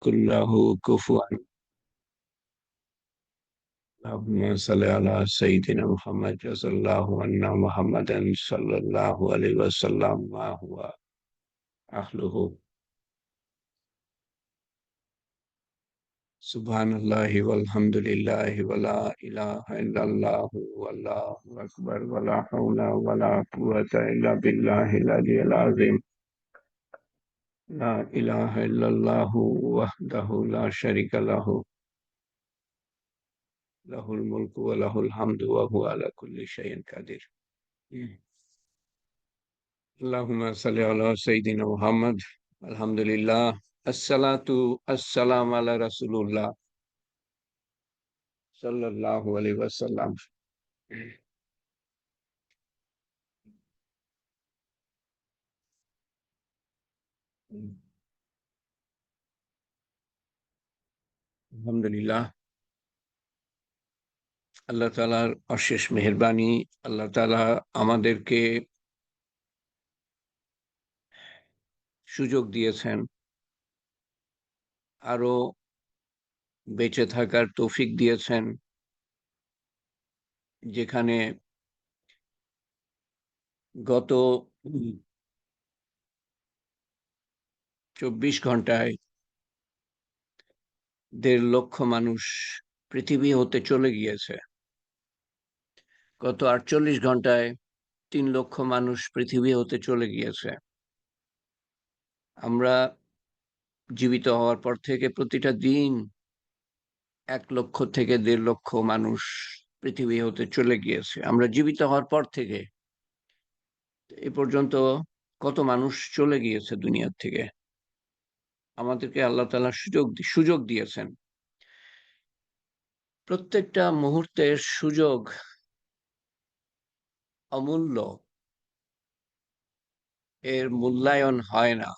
يكن له كفوا. اللهم صل على سيدنا محمد جزا الله عنا محمدا صلى الله عليه وسلم ما هو أهله. سبحان الله والحمد لله ولا إله إلا الله والله أكبر ولا حول ولا قوة إلا بالله العلي العظيم. لا إله إلا الله وحده لا شريك له، له الملك وله الحمد وهو على كل شيء قدير. اللهم صل على سيدنا محمد. الحمد لله. الصلاة السلام على رسول الله صلى الله عليه وسلم. আলহামদুলিল্লাহ, আল্লাহ তাআলার অশেষ মেহেরবানি। আল্লাহ তাআলা আমাদেরকে সুযোগ দিয়েছেন, আরো বেঁচে থাকার তৌফিক দিয়েছেন, যেখানে গত ২৪ ঘন্টায় ১.৫ লক্ষ মানুষ পৃথিবী হতে চলে গিয়েছে। গত ৪৮ ঘন্টায় ৩ লক্ষ মানুষ পৃথিবী হতে চলে গিয়েছে। আমরা জীবিত হওয়ার পর থেকে প্রতিটা দিন ১ লক্ষ থেকে ১.৫ লক্ষ মানুষ পৃথিবী হতে চলে গিয়েছে। আমরা জীবিত হওয়ার পর থেকে এ পর্যন্ত কত মানুষ চলে গিয়েছে দুনিয়ার থেকে। আমাদেরকে আল্লাহ তাআলা সুযোগ দিয়েছেন। প্রত্যেকটা মুহূর্তের সুযোগ অমূল্য। এর মূল্যায়ন হয় না।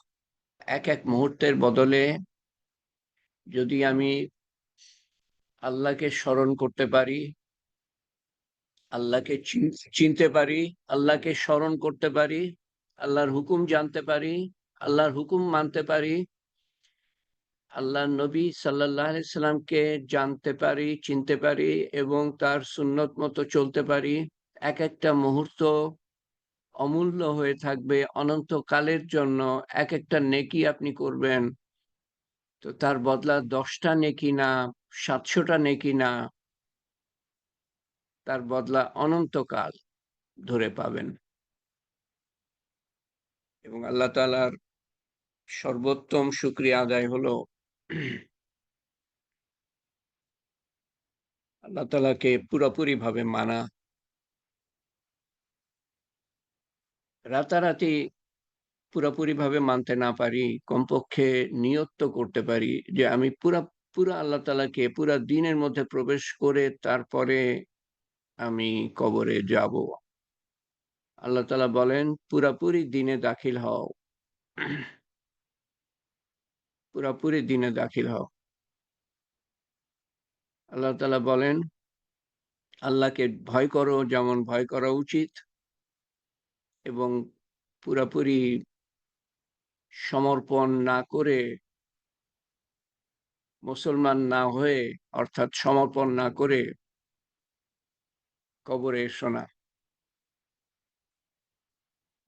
এক মুহূর্তের বদলে যদি আমি আল্লাহকে স্মরণ করতে পারি, আল্লাহকে চিনতে পারি, আল্লাহকে স্মরণ করতে পারি, আল্লাহর হুকুম জানতে পারি, আল্লাহর হুকুম মানতে পারি, আল্লাহর নবী সাল্লাল্লাহু আলাইহি সাল্লামকে জানতে পারি, চিনতে পারি এবং তার সুন্নত মতো চলতে পারি, একটা মুহূর্ত অমূল্য হয়ে থাকবে অনন্তকালের জন্য। একটা নেকি আপনি করবেন, তো তার বদলা ১০টা নেকি না, ৭০০টা নেকি না, তার বদলা অনন্তকাল ধরে পাবেন। এবং আল্লাহ তাআলার সর্বোত্তম শুকরিয়া আদায় হলো আল্লাহ তাআলাকে পুরোপুরি ভাবে মানা। রাতারাতি পুরোপুরি ভাবে মানতে না পারি, কমপক্ষে নিয়ত তো করতে পারি যে আমি পুরা আল্লাহ তাআলাকে পুরা দ্বীনের মধ্যে প্রবেশ করে তারপরে আমি কবরে যাব। আল্লাহ তাআলা বলেন, পুরাপুরি দ্বীনে দাখিল হও, পুরাপুরি দ্বীনে দাখিল হও। আল্লাহ তাআলা বলেন, আল্লাহকে ভয় করো যেমন ভয় করা উচিত, এবং পুরাপুরি সমর্পণ না করে, মুসলমান না হয়ে, অর্থাৎ সমর্পণ না করে কবরে এসো না।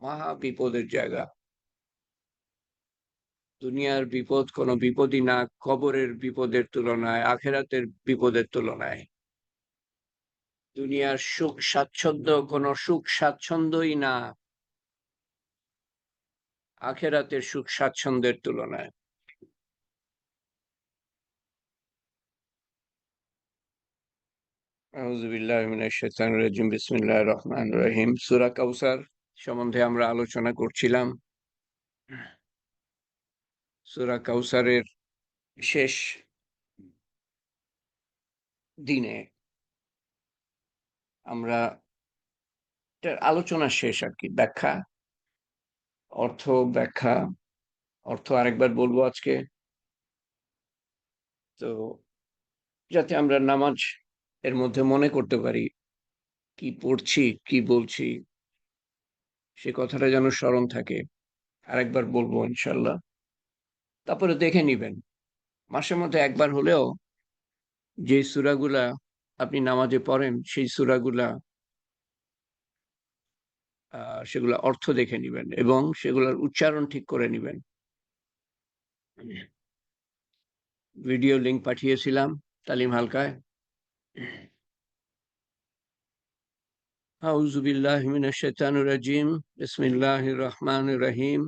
মহা বিপদের জায়গা। দুনিয়ার বিপদ কোনো বিপদই না কবরের বিপদের তুলনায়, আখেরাতের বিপদের তুলনায়। দুনিয়ার সুখ স্বাচ্ছন্দ্য কোনো সুখ স্বাচ্ছন্দ্যই না আখেরাতের সুখ স্বাচ্ছন্দ্যের তুলনায়। আউযু বিল্লাহি মিনাশ শাইতানির রাজিম। বিসমিল্লাহির রহমানির রহিম। সূরা কাউসার সম্বন্ধে আমরা আলোচনা করছিলাম। সূরা কাউসারের শেষ দিনে আমরা এটার আলোচনা শেষ আরকি। অর্থ ব্যাখ্যা, অর্থ আরেকবার বলবো আজকে। তো যাতে আমরা নামাজ এর মধ্যে মনে করতে পারি কি পড়ছি, কি বলছি, সে কথাটা যেন স্মরণ থাকে। আরেকবার বলবো ইনশাআল্লাহ। তারপরে দেখে নিবেন মাসের মধ্যে একবার হলেও যে সূরাগুলা আপনি নামাজে পড়েন সেই সূরাগুলা সেগুলা অর্থ দেখে নিবেন এবং সেগুলোর উচ্চারণ ঠিক করে নিবেন। ভিডিও লিংক পাঠিয়েছিলাম তালিম হালকায়। আউযু বিল্লাহি মিনাশ শাইতানির রাজিম। বিসমিল্লাহির রহমানির রহিম।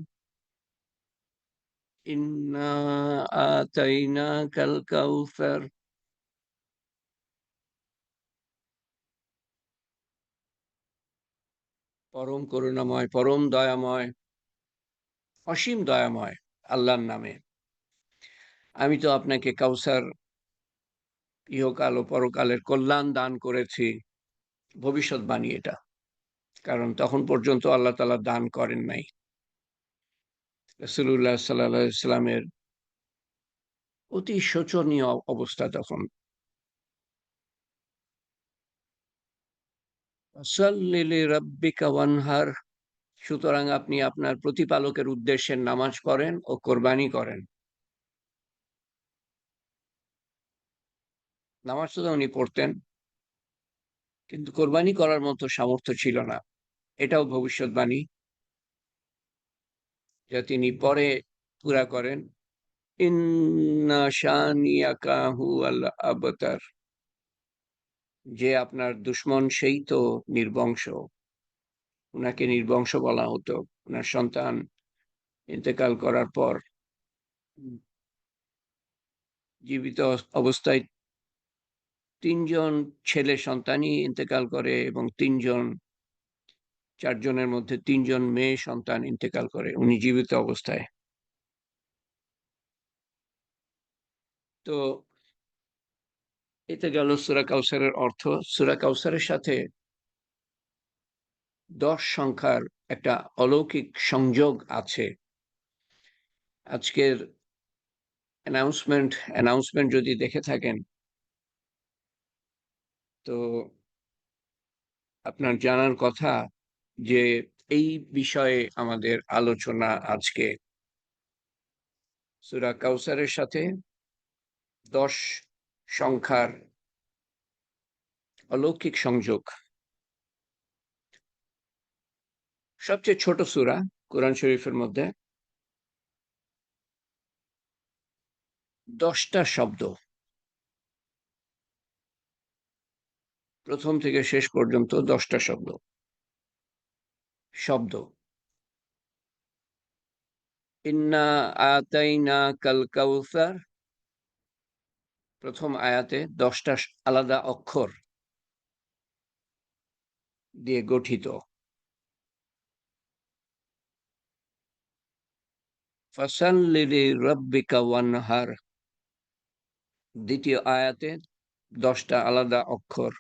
ইন্না আতাইনাকাল কাউসার। পরম করুণাময়, পরম দয়াময়, অসীম দয়াময় আল্লাহর নামে। আমি তো আপনাকে কাউসার ইহকাল ও পরকালের কল্যাণ দান করেছি। ভবিষ্যৎবাণী এটা। কারণ তখন পর্যন্ত আল্লাহ তাআলা দান করেন নাই। রাসূলুল্লাহ সাল্লাল্লাহু আলাইহি ওয়াসাল্লামের অতি শোচনীয় অবস্থা তখন। ফাসাল্লি লিরাব্বিকা ওয়ানহার। সুতরাং আপনি আপনার প্রতিপালকের উদ্দেশ্যে নামাজ পড়েন ও কোরবানি করেন। নামাজ তো উনি পড়তেন, কিন্তু কোরবানি করার মতো সামর্থ্য ছিল না। এটাও ভবিষ্যৎবাণী যা তিনি পরে পুরা করেন। ইন্না শানিয়াকা হুয়াল আবতার। যে আপনার দুশমন সেই তো নির্বংশ। উনাকে নির্বংশ বলা হতো। উনার সন্তান ইন্তেকাল করার পর জীবিত অবস্থায় ৩ জন ছেলে সন্তানই ইন্তেকাল করে এবং ৪ জনের মধ্যে ৩ জন মেয়ে সন্তান ইন্তেকাল করে উনি জীবিত অবস্থায়। তো এটা গেল সূরা কাউসারের অর্থ। সূরা কাউসারের সাথে ১০ সংখ্যার একটা অলৌকিক সংযোগ আছে। আজকের অ্যানাউন্সমেন্ট যদি দেখে থাকেন, তো আপনার জানার কথা যে এই বিষয়ে আমাদের আলোচনা আজকে। সূরা কাউসারের সাথে ১০ সংখ্যার অলৌকিক সংযোগ। সবচেয়ে ছোট সূরা কোরআন শরীফের মধ্যে। ১০ টা শব্দ। প্রথম থেকে শেষ পর্যন্ত ১০ টা শব্দ। শব্দ। ইন্না আতাইনাকাল কাউসার। প্রথম আয়াতে ১০ টা আলাদা অক্ষর দিয়ে গঠিত। ফাসাল্লি লিরাব্বিকা ওয়ানহার। দ্বিতীয় আয়াতে ১০ টা আলাদা অক্ষর।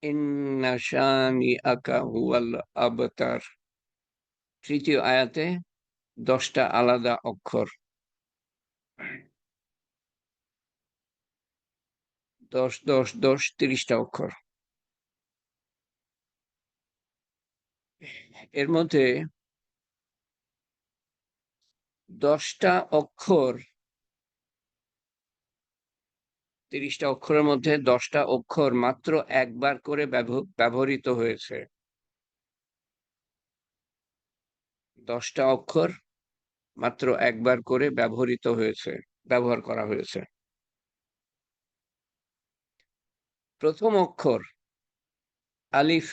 ইন্না শানিআকা হুয়াল আবতার। তৃতীয় আয়াতে ১০ টা আলাদা অক্ষর। ১০, ১০, ১০ ৩০ টা অক্ষর। এর মধ্যে ১০ টা অক্ষর, ৩০ টা অক্ষরের মধ্যে ১০ টা অক্ষর মাত্র একবার করে ব্যবহৃত হয়েছে। ১০ টা অক্ষর মাত্র একবার করে ব্যবহার করা হয়েছে। প্রথম অক্ষর আলিফ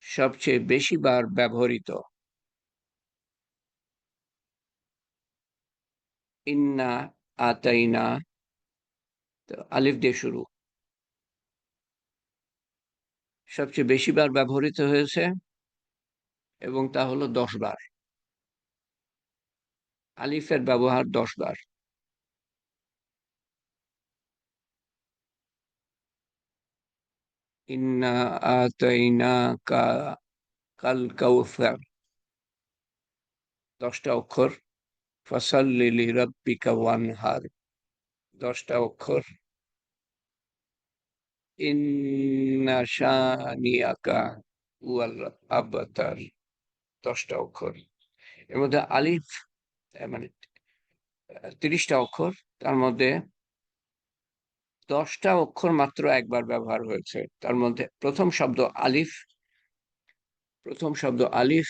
সবচেয়ে বেশি বার ব্যবহৃত। ইন্না আতাইনা, তো আলিফ দিয়ে শুরু। সবচেয়ে বেশি বার ব্যবহৃত হয়েছে এবং তা হলো ১০ বার। আলিফের ব্যবহার ১০ বার। ইন্না আতাইনাকা কাল কাউসার। ১০ টা অক্ষর। ফাসাল্লি লিরাব্বিকা ওয়ানহার। ১০ টা অক্ষর। ইন্না শানিআকা হুয়াল আবতার। 10টা অক্ষর। এর মধ্যে আলিফ মানে 30টা অক্ষর, তার মধ্যে 10টা অক্ষর মাত্র একবার ব্যবহার হয়েছে। তার মধ্যে প্রথম শব্দ আলিফ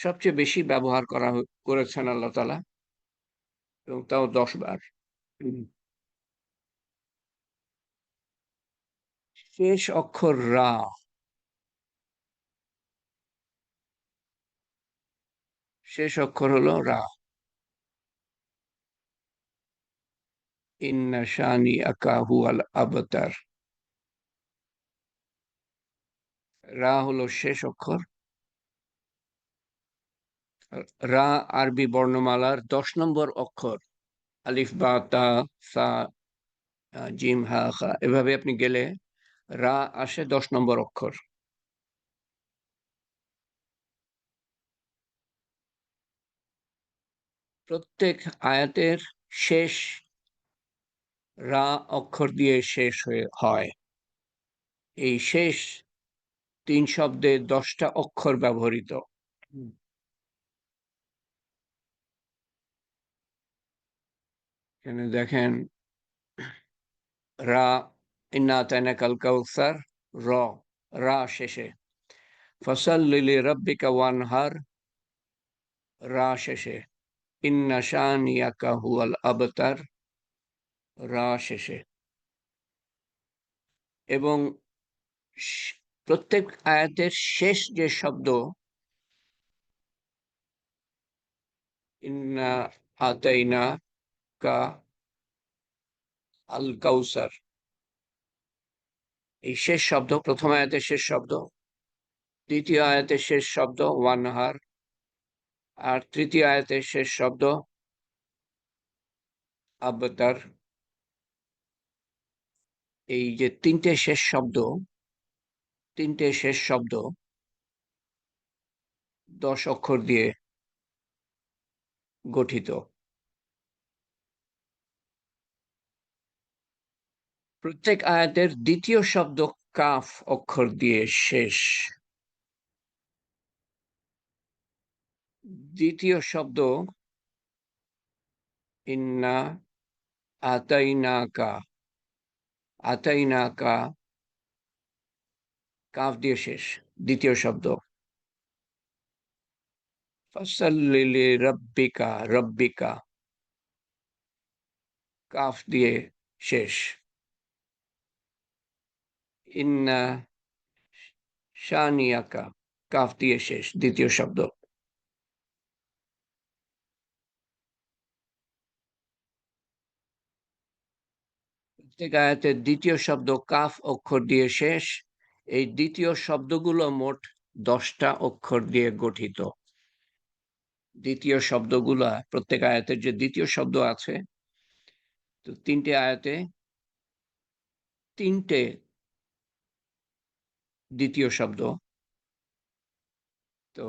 সবচেয়ে বেশি ব্যবহার করেছেন আল্লাহ তাআলা, এবং তাও 10 বার। শেষ অক্ষর রা, শেষ অক্ষর হলো রা। ইন্না শানিআকা হুয়াল আবতার। রা হলো শেষ অক্ষর। রা আরবি বর্ণমালার 10 নম্বর অক্ষর। আলিফ বা তা সা জিম হা খা এভাবে আপনি গেলে রা আসে 10 নম্বর অক্ষর। প্রত্যেক আয়াতের শেষ রা অক্ষর দিয়ে শেষ হয়। এই শেষ 3 শব্দে 10টা অক্ষর ব্যবহৃত। এখানে দেখেন রা, ইন্না আতাইনাকাল কাউসার, র, রা শেষে। ফাসাল্লি লিরাব্বিকা ওয়ানহার, রা শেষে। ইন্না শানিয়াকা হুয়াল আবতার, রা শেষে। এবং প্রত্যেক আয়াতের শেষ যে শব্দ ইন্না আতাইনা কা আল কাউসার, এই শেষ শব্দ প্রথম আয়াতের শেষ শব্দ, দ্বিতীয় আয়াতের শেষ শব্দ ওয়ানহার, আর তৃতীয় আয়াতের শেষ শব্দ আবতার। এই যে তিনটে শেষ শব্দ 10 অক্ষর দিয়ে গঠিত। প্রত্যেক আয়াতের দ্বিতীয় শব্দ কাফ অক্ষর দিয়ে শেষ। দ্বিতীয় শব্দ ইন্না আতাইনাকা, আতাইনাকা কাফ দিয়ে শেষ দ্বিতীয় শব্দ। ফাসাল্লি লিরাব্বিকা, রব্বিকা কাফ দিয়ে শেষ। ইন্না শানিয়াকা কাফ দিয়ে শেষ দ্বিতীয় শব্দ। প্রত্যেক আয়াতের দ্বিতীয় শব্দ কাফ অক্ষর দিয়ে শেষ। এই দ্বিতীয় শব্দগুলো মোট 10টা অক্ষর দিয়ে গঠিত। দ্বিতীয় শব্দগুলা প্রত্যেক আয়াতের যে দ্বিতীয় শব্দ আছে, তো 3টে আয়াতে 3টে দ্বিতীয় শব্দ। তো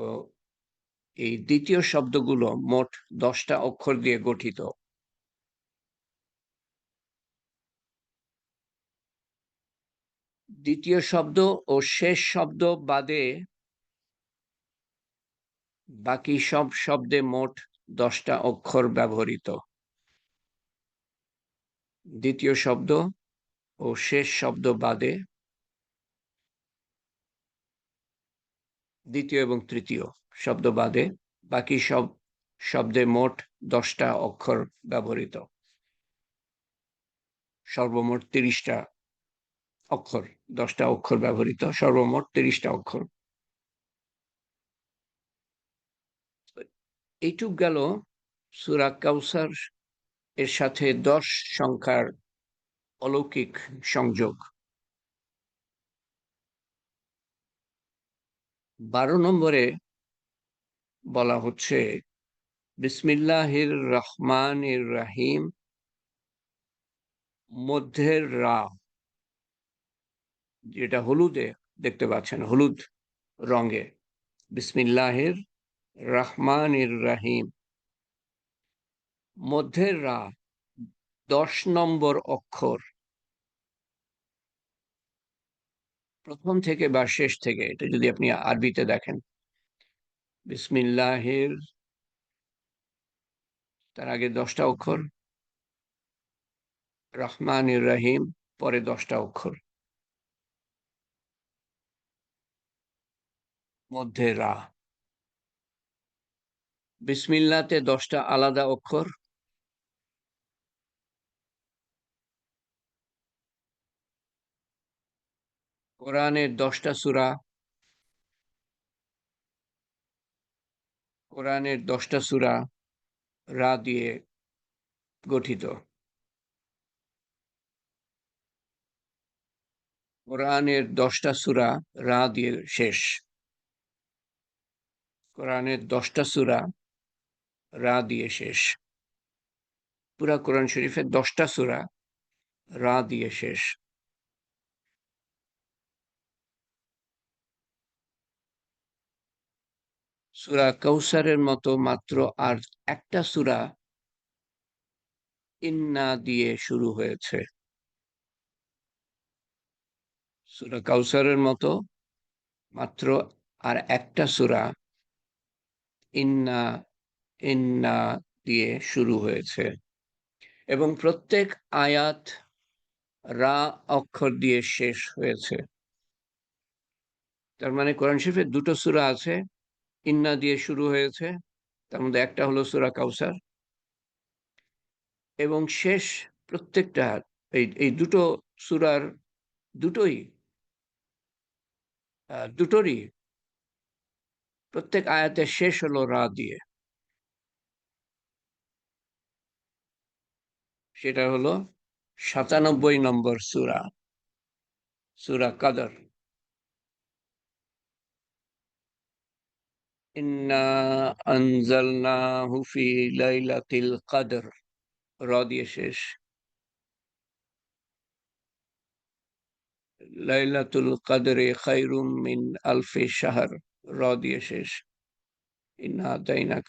এই দ্বিতীয় শব্দগুলো মোট 10টা অক্ষর দিয়ে গঠিত। দ্বিতীয় শব্দ ও শেষ শব্দ বাদে বাকি সব শব্দে মোট 10টা অক্ষর ব্যবহৃত। দ্বিতীয় শব্দ ও শেষ শব্দ বাদে, দ্বিতীয় এবং তৃতীয় শব্দ বাদে বাকি সব শব্দে মোট 10টা অক্ষর ব্যবহৃত। সর্বমোট 30টা অক্ষর, 10টা অক্ষর ব্যবহৃত, সর্বমোট 30টা অক্ষর। এইটুক গেল সূরা কাউসার এর সাথে 10 সংখ্যার অলৌকিক সংযোগ। 12 নম্বরে বলা হচ্ছে বিসমিল্লাহির রহমানির রাহিম, মধ্যের রা, যেটা হলুদে দেখতে পাচ্ছেন, হলুদ রঙে। বিসমিল্লাহির রহমানির রাহিম, মধ্যের রা 10 নম্বর অক্ষর। প্রথম থেকে বা শেষ থেকে, এটা যদি আপনি আরবিতে দেখেন, বিসমিল্লাহির, তার আগে 10টা অক্ষর, রহমানির রহিম পরে 10টা অক্ষর, মধ্যে রা। বিসমিল্লাতে 10টা আলাদা অক্ষর, কোরআনের 10টা সূরা, কোরআনের 10টা সূরা রা দিয়ে গঠিত। কোরআনের 10টা সূরা রা দিয়ে শেষ। কোরআনের 10টা সূরা রা দিয়ে শেষ। পুরা কোরআন শরীফের 10টা সূরা রা দিয়ে শেষ। সূরা কাউসারের মতো মাত্র আর একটা সূরা ইন্না দিয়ে শুরু হয়েছে। সূরা কাউসারের মতো মাত্র আর একটা সূরা ইন্না ইন্না দিয়ে শুরু হয়েছে, এবং প্রত্যেক আয়াত রা অক্ষর দিয়ে শেষ হয়েছে। তার মানে কোরআন শরীফের 2টো সূরা আছে ইন্না দিয়ে শুরু হয়েছে, তার মধ্যে একটা হলো সূরা কাউসার, এবং শেষ প্রত্যেকটা এই দুটো সূরার দুটোই দুটোরই প্রত্যেক আয়াতের শেষ হলো রা দিয়ে। সেটা হলো 97 নম্বর সূরা, সূরা কদর। ইন্না আনজালনাহু ফি লাইলাতিল কদর, র দিয়ে শেষ। লাইলাতুল কদরে খায়রুম মিন আলফি শাহর, র দিয়ে শেষ। ইন্না আতাইনাক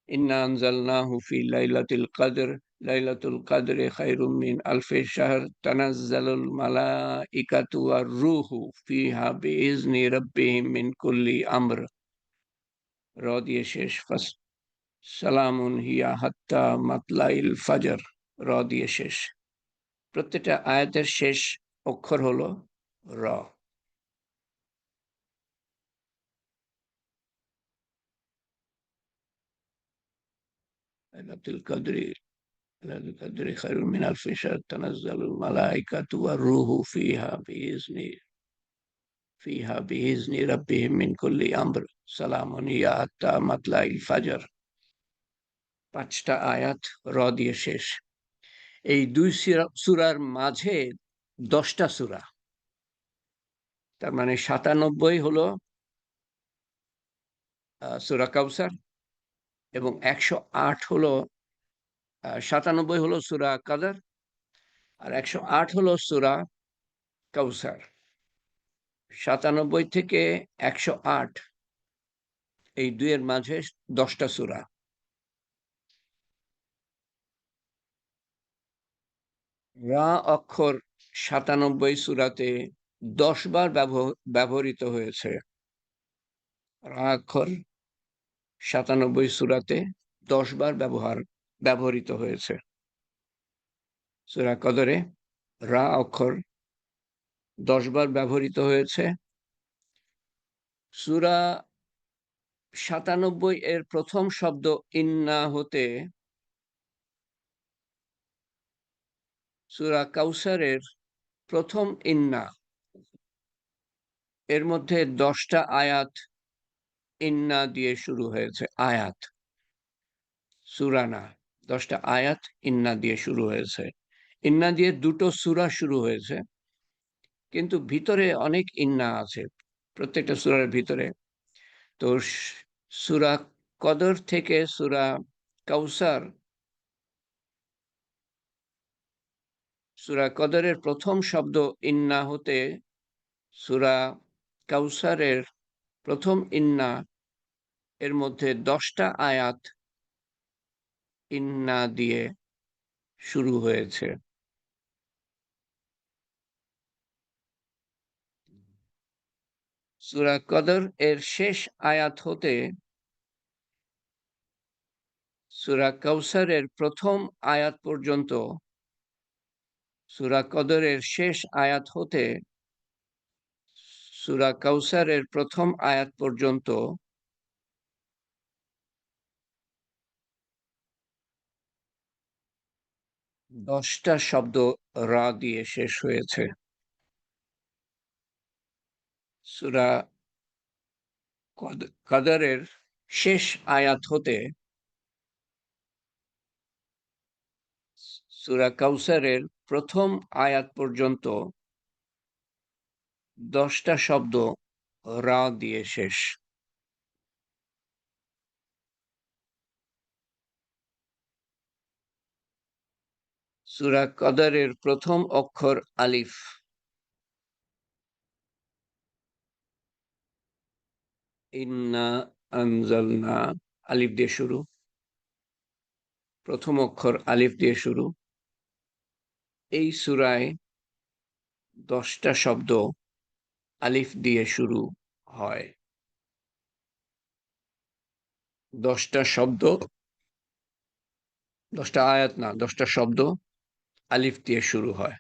ইন্না আনজালনাহু ফি লাইলাতিল কদর, লাইলাতুল কদরে খায়রুম মিন আলফি শাহর, তানাজ্জালুল মালাইকাতু ওয়ার রূহু ফিহা বিইজনি রাব্বিহিম মিন কুল্লি আমর, র দিয়ে শেষ। সালামুন হিয়া হাত্তা মাতলাইল ফাজর, র দিয়ে শেষ। প্রত্যেকটা আয়াতের শেষ অক্ষর হলো র। লাইলাতুল কদরি, লাইলাতুল কদরি খায়রুম মিন আলফি শাহর, তানাজ্জালুল মালাইকাতু ওয়ার রূহু ফিহা বিইজনি রাব্বিহিম মিন কুল্লি আমর, সালামুন হিয়া হাত্তা মাতলাইল ফাজর। 5টা আয়াত র দিয়ে শেষ। এই দুই সূরার মাঝে 10টা সূরা, তার মানে 97 হলো সূরা কাউসার, এবং 108 হলো 97 হলো সূরা কদর, আর 108 হলো সূরা কাউসার। 97 থেকে 108 এই দুইয়ের মাঝে 10টা সূরা। রা অক্ষর 97 সূরাতে 10 বার ব্যবহৃত হয়েছে। রা অক্ষর 97 সূরাতে 10 বার ব্যবহৃত হয়েছে। সূরা কদরে রা অক্ষর 10 বার ব্যবহৃত হয়েছে। সূরা 97 এর প্রথম শব্দ ইন্না হতে সূরা কাউসারের প্রথম ইন্না, এর মধ্যে 10টা আয়াত ইন্না দিয়ে শুরু হয়েছে। আয়াত, সূরা না, 10টা আয়াত ইন্না দিয়ে শুরু হয়েছে। ইন্না দিয়ে 2টো সূরা শুরু হয়েছে, কিন্তু ভিতরে অনেক ইন্না আছে প্রত্যেকটা সূরার ভিতরে। তো সূরা কদর থেকে সূরা কাউসার, সূরা কদরের প্রথম শব্দ ইন্না হতে সূরা কাউসারের প্রথম ইন্না, এর মধ্যে 10টা আয়াত ইন্না দিয়ে শুরু হয়েছে। সূরা কদর এর শেষ আয়াত হতে সূরা কাউসারের প্রথম আয়াত পর্যন্ত, সূরা কদরের শেষ আয়াত হতে সূরা কাউসারের প্রথম আয়াত পর্যন্ত 10টা শব্দ রা দিয়ে শেষ হয়েছে। সূরা কদরের শেষ আয়াত হতে সূরা কাউসারের প্রথম আয়াত পর্যন্ত 10টা শব্দ রা দিয়ে শেষ। সূরা কদরের প্রথম অক্ষর আলিফ। ইন্না আনজালনা, আলিফ দিয়ে শুরু। প্রথম অক্ষর আলিফ দিয়ে শুরু। এই সূরায় 10টা শব্দ আলিফ দিয়ে শুরু হয়। 10টা শব্দ, 10টা আয়াত না, 10টা শব্দ আলিফ দিয়ে শুরু হয়।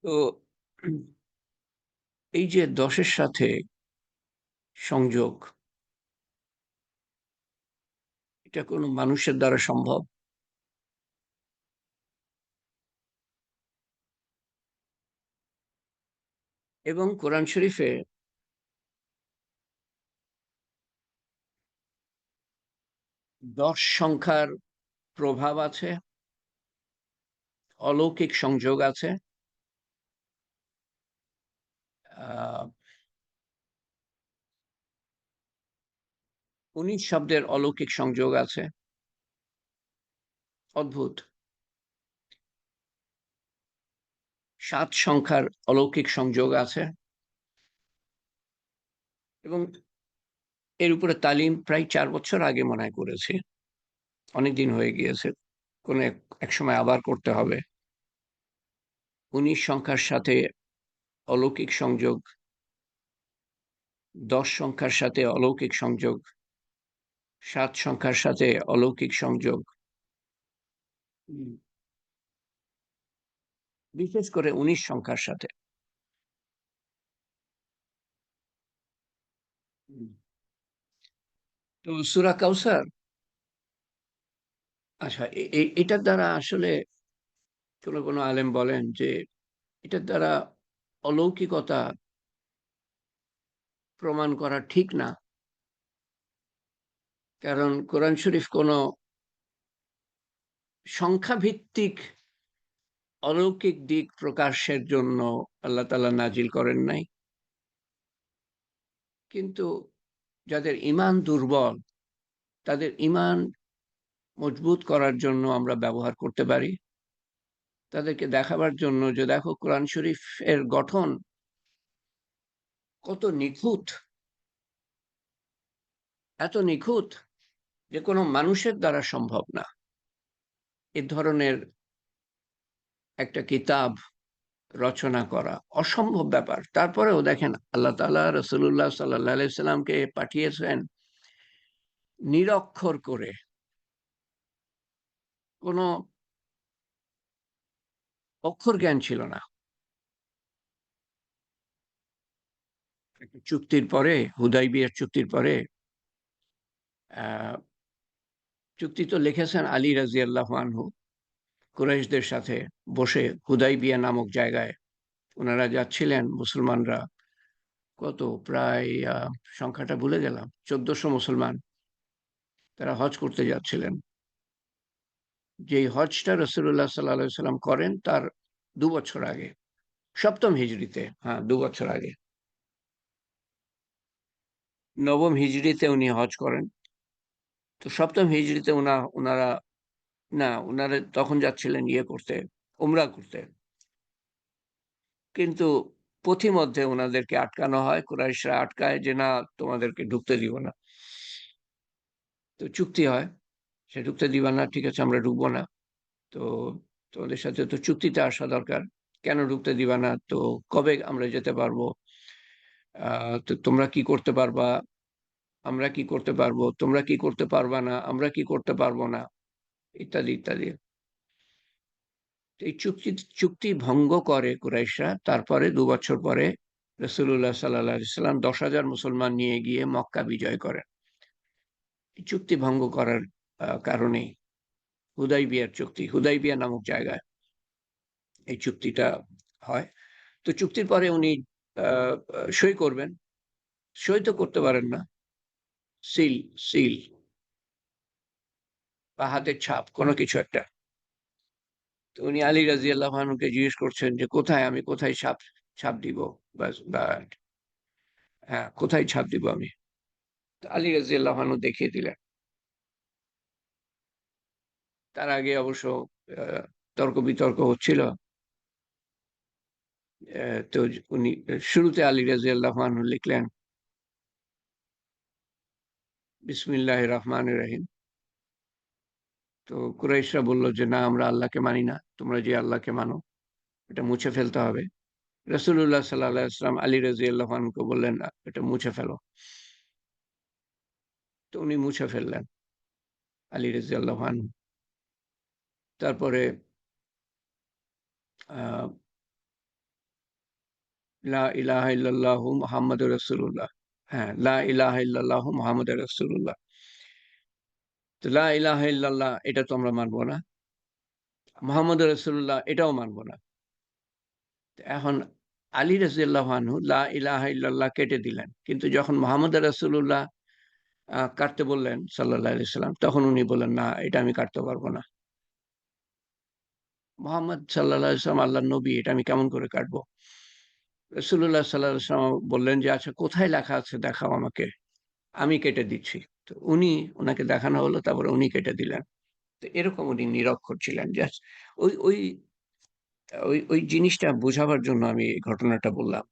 তো এই যে 10-এর সাথে সংযোগ, এটা কোনো মানুষের দ্বারা সম্ভব? এবং কোরআন শরীফে 10 সংখ্যার প্রভাব আছে, অলৌকিক সংযোগ আছে। 19 শব্দের অলৌকিক সংযোগ আছে। অদ্ভুত। 7 সংখ্যার অলৌকিক সংযোগ আছে। এবং এর উপরে তালিম প্রায় 4 বছর আগে মনে হয় করেছি। অনেকদিন হয়ে গিয়েছে। কোনো এক সময় আবার করতে হবে। 19 সংখ্যার সাথে অলৌকিক সংযোগ, 10 সংখ্যার সাথে অলৌকিক সংযোগ, 7 সংখ্যার সাথে অলৌকিক সংযোগ। বিশেষ করে 19 সংখ্যার সাথে। তো সূরা কাউসার, আচ্ছা, এটার দ্বারা আসলে কোনো আলেম বলেন যে এটার দ্বারা অলৌকিকতা প্রমাণ করা ঠিক না। কারণ কোরআন শরীফ কোনো সংখ্যাভিত্তিক অলৌকিক দিক প্রকাশের জন্য আল্লাহ তাআলা নাজিল করেন নাই। কিন্তু যাদের ঈমান দুর্বল, তাদের ঈমান মজবুত করার জন্য আমরা ব্যবহার করতে পারি। তাদেরকে দেখাবার জন্য যে দেখো কোরআন শরীফের গঠন কত নিখুঁত, এত নিখুঁত যে কোনো মানুষের দ্বারা সম্ভব না এ ধরনের একটা কিতাব রচনা করা। অসম্ভব ব্যাপার। তারপরেও দেখেন আল্লাহ তাআলা রাসূলুল্লাহ সাল্লাল্লাহু আলাইহি সাল্লামকে পাঠিয়েছেন নিরক্ষর করে। কোনো অক্ষর জ্ঞান ছিল না। একটা চুক্তির পরে, হুদায়বিয়ার চুক্তির পরে চুক্তি তো লিখেছেন আলী রাদিয়াল্লাহু আনহু কুরাইশদের সাথে বসে হুদায়বিয়া নামক জায়গায়। ওনারা যাচ্ছিলেন মুসলমানরা, কত প্রায় সংখ্যাটা ভুলে গেলাম, 1400 মুসলমান। তারা হজ করতে যাচ্ছিলেন। যেই হজটা রাসূলুল্লাহ সাল্লাল্লাহু আলাইহি সাল্লাম করেন তার 2 বছর আগে, 7ম হিজরিতে, হ্যাঁ 2 বছর আগে। 9ম হিজরিতে উনি হজ করেন। তো 7ম হিজরিতে উনারা, না, উনারা তখন যাচ্ছিলেন ইয়ে করতে, উমরা করতে। কিন্তু পথিমধ্যে উনাদেরকে আটকানো হয়। কুরাইশরা আটকায় যে, "না, তোমাদেরকে ঢুকতে দিব না।" তো চুক্তি হয়, সে ঢুকতে দিবা না, ঠিক আছে আমরা ঢুকবো না। তো তোমাদের সাথে তো চুক্তিতে আসা দরকার, কেন ঢুকতে দিবা না, তো কবে আমরা যেতে পারবো, তো তোমরা কি করতে পারবা, আমরা কি করতে পারবো, তোমরা কি করতে পারবা না, আমরা কি করতে পারবো না, ইত্যাদি ইত্যাদি। এই চুক্তি ভঙ্গ করে কুরাইশরা। তারপরে ২ বছর পরে রাসূলুল্লাহ সাল্লাল্লাহু আলাইহি ওয়াসাল্লাম ১০,০০০ মুসলমান নিয়ে গিয়ে মক্কা বিজয় করেন। এই চুক্তি ভঙ্গ করার কারণেই হুদাইবিয়ার চুক্তি, হুদাইবিয়া নামক জায়গায় এই চুক্তিটা হয়। তো চুক্তির পরে উনি সই করবেন, সই তো করতে পারেন না, সিল, সিল বা হাতের ছাপ কোনো কিছু একটা। তো উনি আলী রাদিয়াল্লাহু আনহুকে জিজ্ঞেস করছেন যে কোথায়, আমি কোথায় ছাপ ছাপ দিব, বা হ্যাঁ কোথায় ছাপ দিব আমি। তো আলী রাদিয়াল্লাহু আনহু দেখিয়ে দিলেন। তার আগে অবশ্য তর্ক বিতর্ক হচ্ছিল। তো উনি শুরুতে আলী রাদিয়াল্লাহু আনহু লিখলেন বিসমিল্লাহির রহমানির রহিম। তো কুরাইশরা বলল যে না, আমরা আল্লাহকে মানি না, তোমরা যে আল্লাহকে মানো এটা মুছে ফেলতে হবে। রাসূলুল্লাহ সাল্লাল্লাহু আলাইহি ওয়াসাল্লাম আলী রাদিয়াল্লাহু আনহুকে বললেন, এটা মুছে ফেলো। তো উনি মুছে ফেললেন, আলী রাদিয়াল্লাহু আনহু। তারপরে আহ, লা ইলাহা ইল্লাল্লাহু মুহাম্মাদুর রাসূলুল্লাহ, হ্যাঁ লা ইলাহা ইল্লাল্লাহু মুহাম্মাদুর রাসূলুল্লাহ। তো লা ইলাহা ইল্লাল্লাহ এটা তো আমরা মানবো না, মুহাম্মাদুর রাসূলুল্লাহ এটাও মানবো না। এখন আলী রাদিয়াল্লাহু আনহু লা ইলাহা ইল্লাল্লাহ কেটে দিলেন, কিন্তু যখন মুহাম্মদ রাসূলুল্লাহ কাটতে বললেন সাল্লাল্লাহু আলাইহি সাল্লাম, তখন উনি বললেন না, এটা আমি কাটতে পারবো না। মুহাম্মদ সাল্লাল্লাহু আলাইহি সাল্লাম আল্লাহর নবী, এটা আমি কেমন করে কাটবো। রাসূলুল্লাহ সাল্লাল্লাহু আলাইহি সাল্লাম বললেন যে আচ্ছা কোথায় লেখা আছে দেখাও আমাকে, আমি কেটে দিচ্ছি। তো উনি, ওনাকে দেখানো হলো, তারপরে উনি কেটে দিলেন। তো এরকম উনি নিরক্ষর ছিলেন। জাস্ট ওই ওই ওই জিনিসটা বোঝাবার জন্য আমি এই ঘটনাটা বললাম।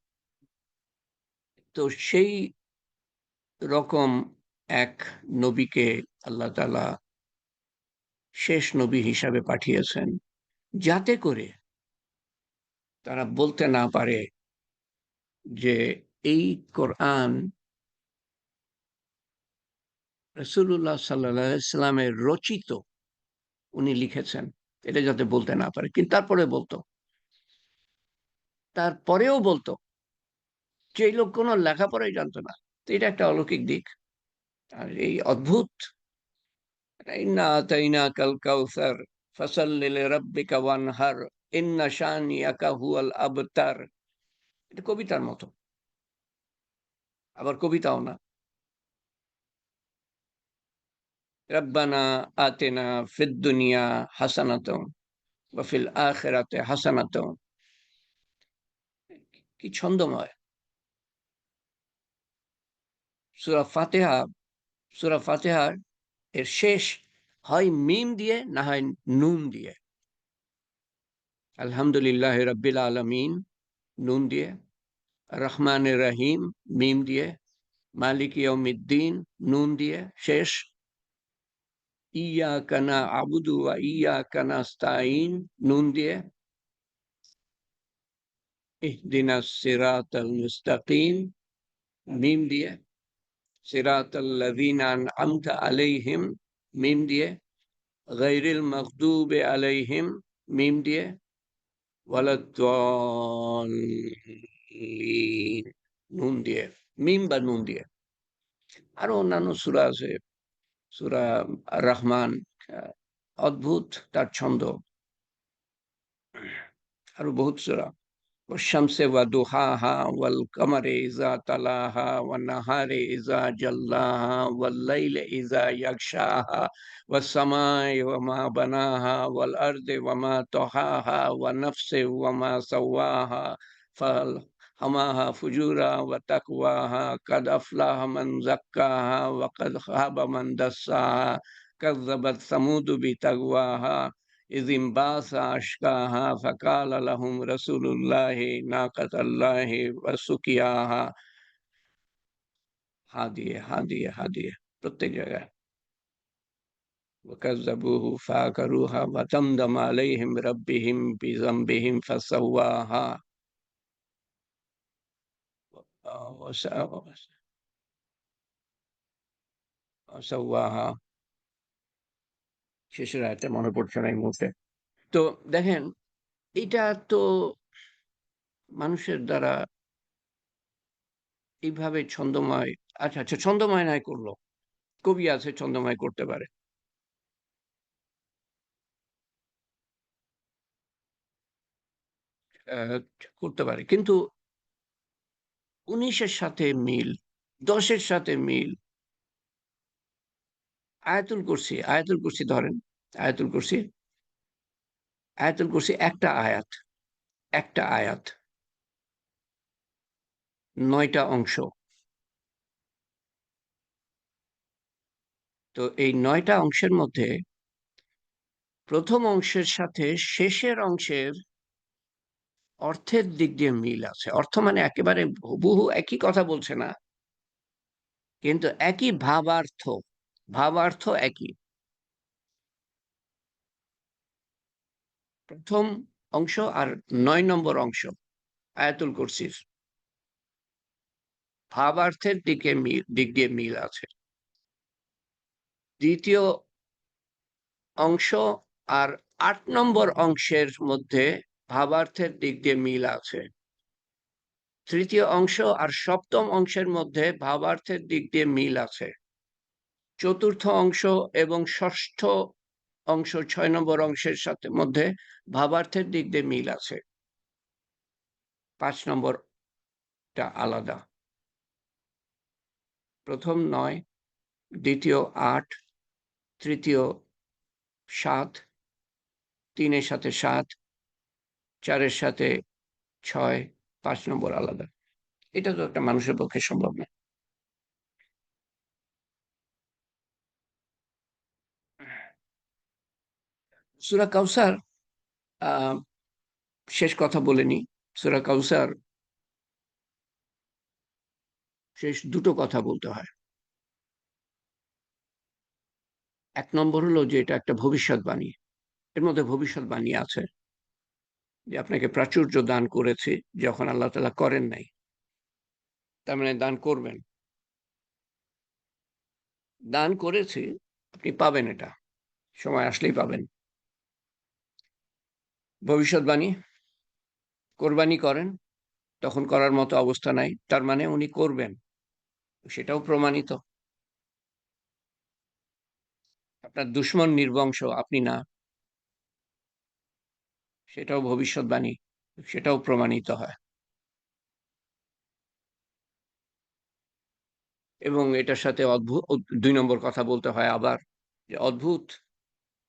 তো সেই রকম এক নবীকে আল্লাহ তাআলা শেষ নবী হিসাবে পাঠিয়েছেন, যাতে করে তারা বলতে না পারে যে এই কোরআন রাসূলুল্লাহ সাল্লাল্লাহু আলাইহি সাল্লামের রচিত, উনি লিখেছেন। এটা যাতে বলতে না পারে। কিন্তু তারপরে বলতো। তারপরেও বলতো যে এই লোক কোনো লেখাপড়াই জানতো না। তো এটা একটা অলৌকিক দিক। আর এই অদ্ভুত ইন্না আতাইনাকাল কাউসার ফাসাল্লি লিরাব্বিকা ওয়ানহার ইন্না শানিয়াকা হুয়াল আবতার। এটা কবিতার মতো। আবার কবিতাও না। রাব্বানা আতিনা ফিদ দুনিয়া হাসানাতাও ওয়া ফিল আখিরাতি হাসানাতাও। কি ছন্দময়। সূরা ফাতিহা, সূরা ফাতিহার এর শেষ হয় মিম দিয়ে না হয় নুন দিয়ে। আলহামদুলিল্লাহ রাব্বিল আলামিন নুন দিয়ে, রহমানির রহিম মিম দিয়ে, মালিক ইয়াউমিদ্দিন নুন দিয়ে শেষ, ইয়াকা না'বুদু ওয়া ইয়াকা নাস্তাইন নুন দিয়ে, ইহদিনাস সিরাতাল মুস্তাকিম মিম দিয়ে, সিরাতাল লাযিনা আন'আমতা আলাইহিম মিম দিয়ে, গায়রিল মাগদুবি আলাইহিম মিম দিয়ে, ওয়ালাদ-দাল্লিন নুন দিয়ে, মিম বা নুন দিয়ে। আরো অন্যান্য সূরা আছে, সূরা আর-রহমান, আ অদ্ভুত তার ছন্দ। আরো বহুত সূরা। والشمس وضحاها والقمر إذا تلاها والنهار إذا جلاها والليل إذا يغشاها والسماء وما بناها والأرض وما طحاها ونفس وما سواها فألهمها فجورها وتقواها قد أفلح من زكاها وقد خاب من دساها كذبت ثمود بتقواها إذ انبعث أشقاها فقال لهم رسول الله ناقة الله وسقياها। হা দিয়ে, হা দিয়ে, হা দিয়ে, প্রত্যেক জায়গায়। وكذبوه فعقروها ودمدم عليهم ربهم بذنبهم فسواها وسواها শেষের আয়াতটা মনে পড়ছে না এই মুহূর্তে। তো দেখেন, এটা তো মানুষের দ্বারা এইভাবে ছন্দময়, আচ্ছা আচ্ছা, ছন্দময় নাই করলো, কবি আছে ছন্দময় করতে পারে, আহ, করতে পারে, কিন্তু 19-এর সাথে মিল, 10-এর সাথে মিল। আয়াতুল কুরসি ধরেন, আয়াতুল কুরসি, আয়াতুল কুরসি একটা আয়াত, একটা আয়াত, 9টা অংশ। তো এই 9টা অংশের মধ্যে প্রথম অংশের সাথে শেষের অংশের অর্থের দিক দিয়ে মিল আছে। অর্থ মানে একেবারে হুবহু একই কথা বলছে না, কিন্তু একই ভাবার্থ, ভাবার্থ একই। প্রথম অংশ আর 9 নম্বর অংশ আয়াতুল কুরসির ভাবার্থের দিক দিয়ে মিল আছে। দ্বিতীয় অংশ আর 8 নম্বর অংশের মধ্যে ভাবার্থের দিক দিয়ে মিল আছে। তৃতীয় অংশ আর সপ্তম অংশের মধ্যে ভাবার্থের দিক দিয়ে মিল আছে। চতুর্থ অংশ এবং ষষ্ঠ অংশ, 6 নম্বর অংশের সাথে মধ্যে ভাবার্থের দিক দিয়ে মিল আছে। 5 নম্বরটা আলাদা। প্রথম 9, দ্বিতীয় 8, তৃতীয় 7, 3-এর সাথে 7, 4-এর সাথে 6, 5 নম্বর আলাদা। এটা তো একটা মানুষের পক্ষে সম্ভব না। সূরা কাউসার, আহ, শেষ কথা বলেনি। সূরা কাউসার শেষ দুটো কথা বলতে হয়। 1 নম্বর হলো যে এটা একটা ভবিষ্যৎবাণী, এর মধ্যে ভবিষ্যৎবাণী আছে যে আপনাকে প্রাচুর্য দান করেছি যখন আল্লাহ তাআলা করেন নাই, তার মানে দান করবেন। দান করেছি, আপনি পাবেন, এটা সময় আসলেই পাবেন। ভবিষ্যৎবাণী, কোরবানি করেন, তখন করার মতো অবস্থা নাই, তার মানে উনি করবেন, সেটাও প্রমাণিত। আপনার দুশমন নির্বংশ, আপনি না, সেটাও ভবিষ্যৎবাণী, সেটাও প্রমাণিত হয়। এবং এটার সাথে অদ্ভুত 2 নম্বর কথা বলতে হয় আবার, যে অদ্ভুত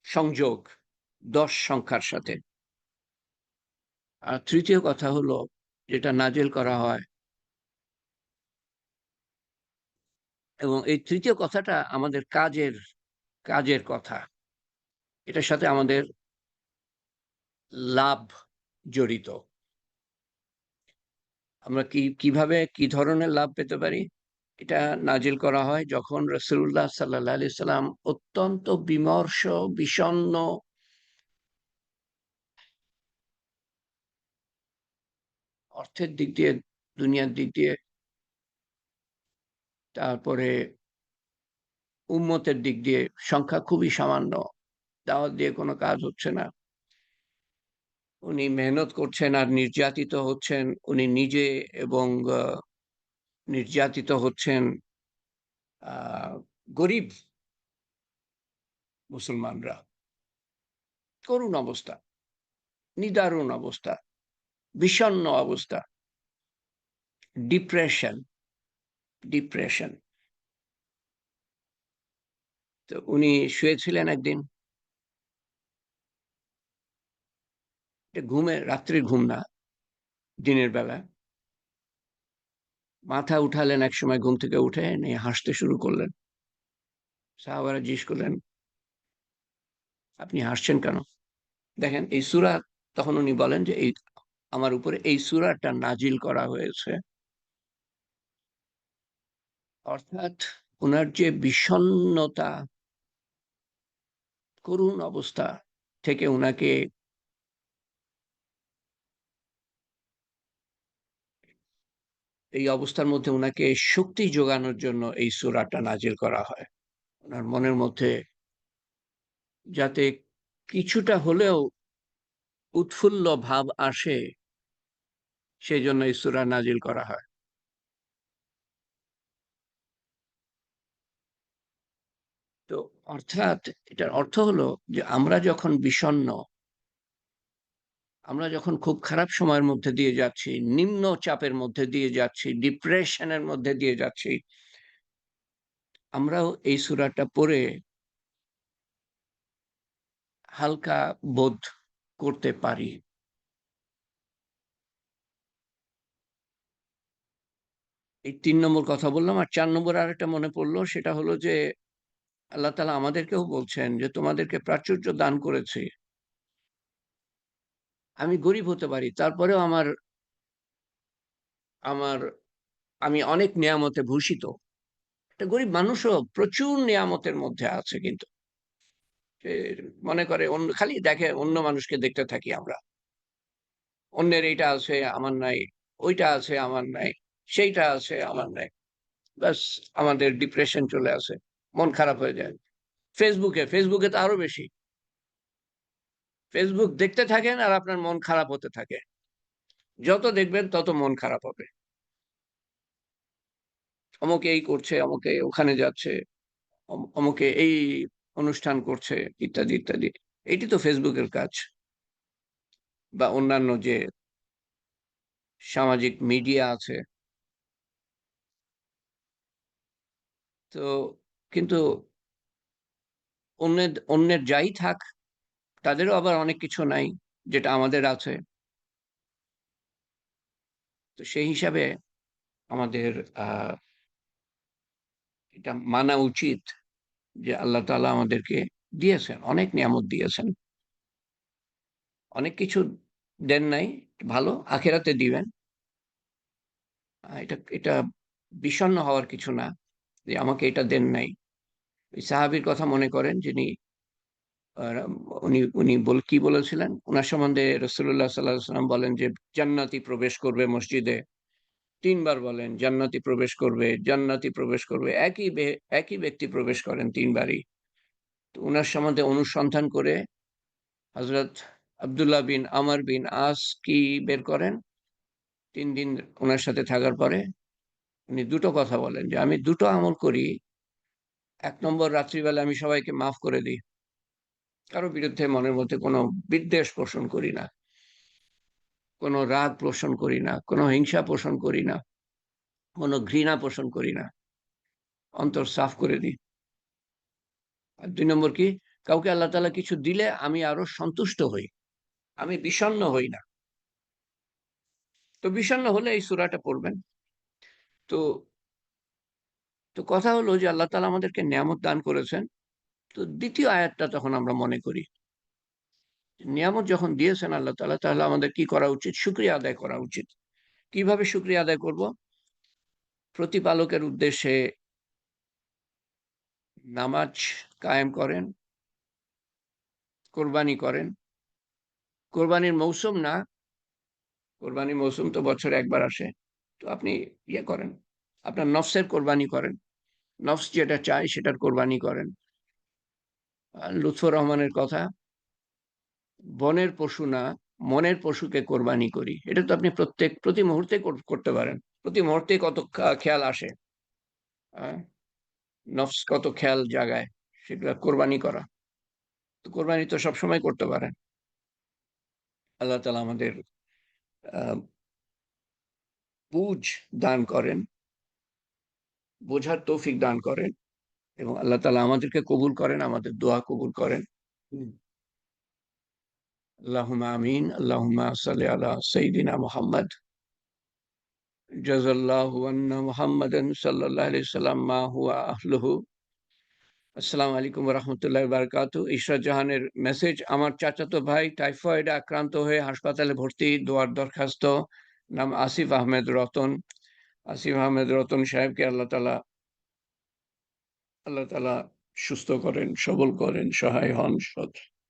সংযোগ 10 সংখ্যার সাথে। আর তৃতীয় কথা হলো, যেটা নাজিল করা হয়, এবং এই তৃতীয় কথাটা আমাদের কাজের, কাজের কথা, এটার সাথে আমাদের লাভ জড়িত। আমরা কিভাবে কি ধরনের লাভ পেতে পারি? এটা নাজিল করা হয় যখন রাসূলুল্লাহ সাল্লাল্লাহু আলাইহি সাল্লাম অত্যন্ত বিমর্ষ, বিষণ্ণ, অর্থের দিক দিয়ে, দুনিয়ার দিক দিয়ে, তারপরে উম্মতের দিক দিয়ে সংখ্যা খুবই সামান্য, দাওয়াত দিয়ে কোনো কাজ হচ্ছে না। উনি মেহনত করছেন আর নির্যাতিত হচ্ছেন, উনি নিজে, এবং নির্যাতিত হচ্ছেন গরিব মুসলমানরা। করুণ অবস্থা, নিদারুণ অবস্থা, বিষণ্ণ অবস্থা, ডিপ্রেশন, ডিপ্রেশন। তো উনি শুয়েছিলেন একদিন, ঘুমে, রাত্রির ঘুম না, দিনের বেলা, মাথা উঠালেন এক সময়, ঘুম থেকে উঠে নিয়ে হাসতে শুরু করলেন। সাহাবারা জিজ্ঞেস করলেন, আপনি হাসছেন কেন? দেখেন এই সূরা, তখন উনি বলেন যে এই আমার উপরে এই সূরাটা নাজিল করা হয়েছে, অর্থাৎ উনার যে বিষণ্ণতা, করুণ অবস্থা থেকে উনাকে এই অবস্থার মধ্যে উনাকে শক্তি যোগানোর জন্য এই সূরাটা নাজিল করা হয়। উনার মনের মধ্যে যাতে কিছুটা হলেও উৎফুল্ল ভাব আসে, সেজন্য এই সূরা নাজিল করা হয়। তো অর্থাৎ এটার অর্থ হলো যে আমরা যখন বিষণ্ণ, আমরা যখন খুব খারাপ সময়ের মধ্যে দিয়ে যাচ্ছি, নিম্ন চাপের মধ্যে দিয়ে যাচ্ছি, ডিপ্রেশনের মধ্যে দিয়ে যাচ্ছি, আমরাও এই সূরাটা পড়ে হালকা বোধ করতে পারি। এই ৩ নম্বর কথা বললাম। আর ৪ নম্বর আরেকটা মনে পড়ল, সেটা হলো যে আল্লাহ তাআলা আমাদেরকেও বলছেন যে, "তোমাদেরকে প্রাচুর্য দান করেছি। আমি গরিব হতে পারি। তারপরেও আমার আমার আমি অনেক নেয়ামতে ভূষিত।" একটা গরিব মানুষও প্রচুর নেয়ামতের মধ্যে আছে কিন্তু। সে মনে করে খালি দেখে অন্য মানুষকে দেখতে থাকি আমরা। অন্যের এইটা আছে আমার নাই, ওইটা আছে আমার নাই, সেইটা আছে আমার নাই। ব্যাস আমাদের ডিপ্রেশন চলে আসে। মন খারাপ হয়ে যায়। ফেসবুকে তো আরো বেশি। ফেসবুক দেখতে থাকেন আর আপনার মন খারাপ হতে থাকে। যত দেখবেন তত মন খারাপ হবে। অমুকে এই করছে, অমুকে ওখানে যাচ্ছে, অমুকে এই অনুষ্ঠান করছে ইত্যাদি, ইত্যাদি। এটি তো ফেসবুকের কাজ বা অন্যান্য যে সামাজিক মিডিয়া আছে। তো কিন্তু অন্যের যাই থাক, তাদেরও আবার অনেক কিছু নাই যেটা আমাদের আছে। তো সেই হিসাবে আমাদের আ এটা মানা উচিত যে আল্লাহ তাআলা আমাদেরকে দিয়েছেন, অনেক নিয়ামত দিয়েছেন। অনেক কিছু দেন নাই, ভালো আখিরাতে দিবেন। এটা এটা বিষণ্ণ হওয়ার কিছু না যে আমাকে এটা দেন নাই। ওই সাহাবীর কথা মনে করেন যিনি আ উনি উনি কি বলেছিলেন? উনার সম্বন্ধে রাসূলুল্লাহ সাল্লাল্লাহু আলাইহি ওয়াসাল্লাম বলেন যে, "জান্নাতি প্রবেশ করবে মসজিদে।" ৩ বার বলেন, "জান্নাতি প্রবেশ করবে, জান্নাতি প্রবেশ করবে।" একই ব্যক্তি প্রবেশ করেন ৩ বারই। তো উনার সম্বন্ধে অনুসন্ধান করে হযরত আব্দুল্লাহ বিন আমর বিন আস কি বের করেন? ৩ দিন উনার সাথে থাকার পরে উনি ২ টো কথা বলেন যে, "আমি ২ টো আমল করি। ১ নম্বর রাত্রিবেলা আমি সবাইকে মাফ করে দেই। কারো বিরুদ্ধে মনের মধ্যে কোনো বিদ্বেষ পোষণ করি না। কোনো রাগ পোষণ করি না, কোনো হিংসা পোষণ করি না, কোনো ঘৃণা পোষণ করি না। অন্তর সাফ করে দিই। আর ২ নম্বর কি? কাউকে আল্লাহ তাআলা কিছু দিলে আমি আরো সন্তুষ্ট হই। আমি বিষণ্ণ হই না।" তো বিষণ্ণ হলে এই সূরাটা পড়বেন। তো তো কথা হলো যে আল্লাহ তাআলা আমাদেরকে নেয়ামত দান করেছেন। তো ২য় আয়াতটা তখন আমরা মনে করি। নিয়ামত যখন দিয়েছেন আল্লাহ তাআলা, তাহলে আমাদের কি করা উচিত? শুকরিয়া আদায় করা উচিত। কিভাবে শুকরিয়া আদায় করব? প্রতিপালকের উদ্দেশ্যে নামাজ কায়েম করেন, কোরবানি করেন। কোরবানির মৌসুম না, কোরবানির মৌসুম তো বছরে ১ বার আসে। তো আপনি ইয়ে করেন, আপনার নফসের কোরবানি করেন। নফস যেটা চায় সেটার কোরবানি করেন। লুৎফর রহমানের কথা, বনের পশু না, মনের পশুকে কোরবানি করি। এটা তো আপনি প্রতি মুহূর্তে করতে পারেন। প্রতি মুহূর্তে কত খেয়াল আসে। আ নফস কত খেয়াল জাগায়, সেগুলা কোরবানি করা। তো কোরবানি তো সবসময় করতে পারেন। আল্লাহ তাআলা আমাদের আ বুঝ দান করেন, বোঝার তৌফিক দান করেন এবং আল্লাহ তাআলা আমাদেরকে কবুল করেন, আমাদের দোয়া কবুল করেন। হুম। আল্লাহুম্মা আমিন। আল্লাহুম্মা সাল্লি আলা সাইয়্যিদিনা মুহাম্মাদ। জাযাল্লাহু আন্না মুহাম্মাদান সাল্লাল্লাহু আলাইহি ওয়াসাল্লাম মা হুয়া আহলুহু। আসসালামু আলাইকুম ওয়া রাহমাতুল্লাহি ওয়া বারাকাতুহু। ইশরাত জাহানের মেসেজ, আমার চাচাতো ভাই টাইফয়েডে আক্রান্ত হয়ে হাসপাতালে ভর্তি। দোয়ার দরখাস্ত। নাম আসিফ আহমেদ রতন। আসিফ আহমেদ রতন সাহেবকে আল্লাহ তাআলা সুস্থ করেন, সবল করেন, সহায় হন,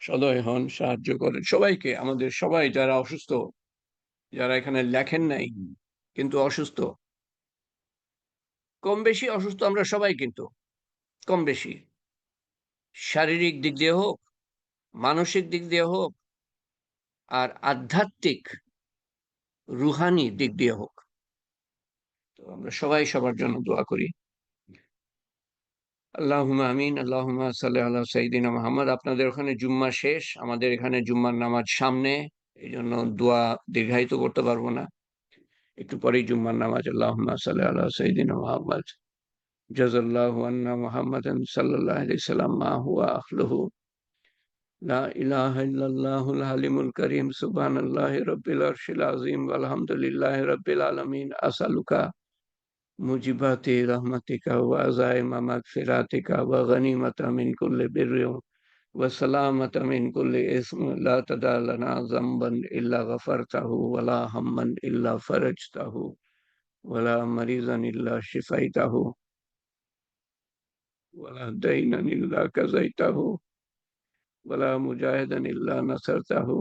সদয় হন, সাহায্য করেন সবাইকে, আমাদের সবাই যারা অসুস্থ, যারা এখানে লেখেন নাই কিন্তু অসুস্থ, কম বেশি অসুস্থ আমরা সবাই, কিন্তু কম বেশি শারীরিক দিক দিয়ে হোক, মানসিক দিক দিয়ে হোক, আর আধ্যাত্মিক রুহানি দিক দিয়ে হোক। তো আমরা সবাই সবার জন্য দোয়া করি। আল্লাহুম্মা আমিন। আল্লাহুম্মা সাল্লি আলা সাইয়্যিদিনা মুহাম্মদ। আপনাদের ওখানে জুম্মা শেষ, আমাদের এখানে জুম্মার নামাজ সামনে, এই জন্য দোয়া দীর্ঘায়িত করতে পারবো না, একটু পরেই জুম্মার নামাজ। আল্লাহুম্মা সাল্লি আলা সাইয়্যিদিনা মুহাম্মদ। জাযাল্লাহু আন্না মুহাম্মাদান সাল্লাল্লাহু আলাইহি ওয়াসাল্লাম মা হুয়া আহলুহু। লা ইলাহা ইল্লাল্লাহুল হালিমুল কারীম। সুবহানাল্লাহি রাব্বিল আরশিল আযীম ওয়ালহামদুলিল্লাহি রাব্বিল আলামিন। আসআলুকা মুজিবাতি রাহমাতিকা ওয়া আযাইমা মাগফিরাতিকা ওয়া গনিমাতা মিন কুল্লি বিররিন ওয়া সালামাতা মিন কুল্লি ইসম। লা তাদা লানা যামবান ইল্লা গফারতাহু ওয়া লা হাম্মান ইল্লা ফারাজতাহু ওয়া লা মারিজান ইল্লা শিফাইতাহু ওয়া লা দাইনান ইল্লা কাযাইতাহু ওয়া লা মুজাহিদান ইল্লা নাসারতাহু